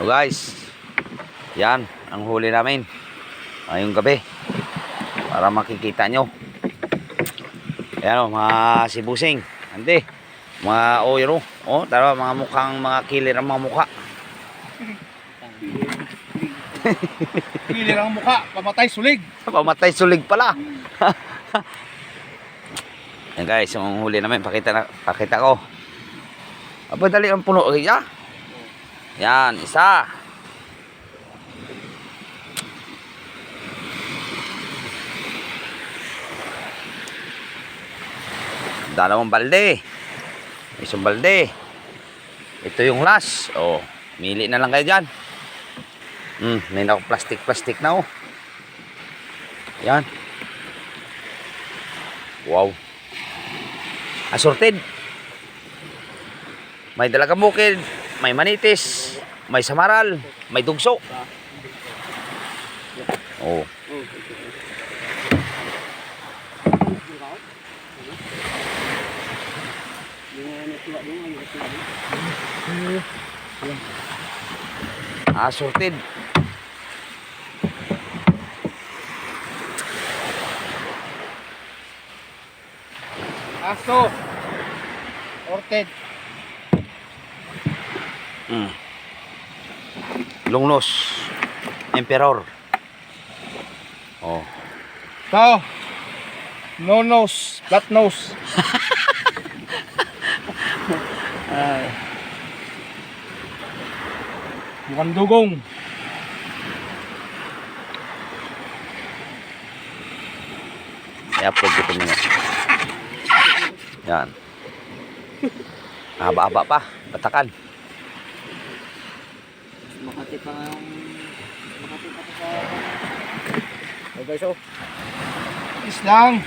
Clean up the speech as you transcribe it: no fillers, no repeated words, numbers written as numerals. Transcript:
So guys, yan ang huli namin ngayong gabi para makikita nyo. Ayan o, mga sibusing, hindi, mga oyro, o tara, mga mukhang mga kilir ang mga mukha. Kilir ang mukha, pamatay sulig. Pamatay sulig pala. Yan guys, yung huli namin, pakita ko. Aba, dali ang puno. Yan, isa. Dalawang balde. Isang balde. Ito yung last. Oh, mili na lang kayo dyan. May na plastic na oh. Yan. Wow. Assorted. May dalagang bukid, may manitis, may samaral, may dugso. Oh. Assorted. Aso. Orted. Lungnos. Emperor. Oh. Ito. No nose, flat nose. Mukhang dugong. I-upload ko muna. Yan. Haba-haba pa. Batakan. Makati pa sa... Okay, so. Islang.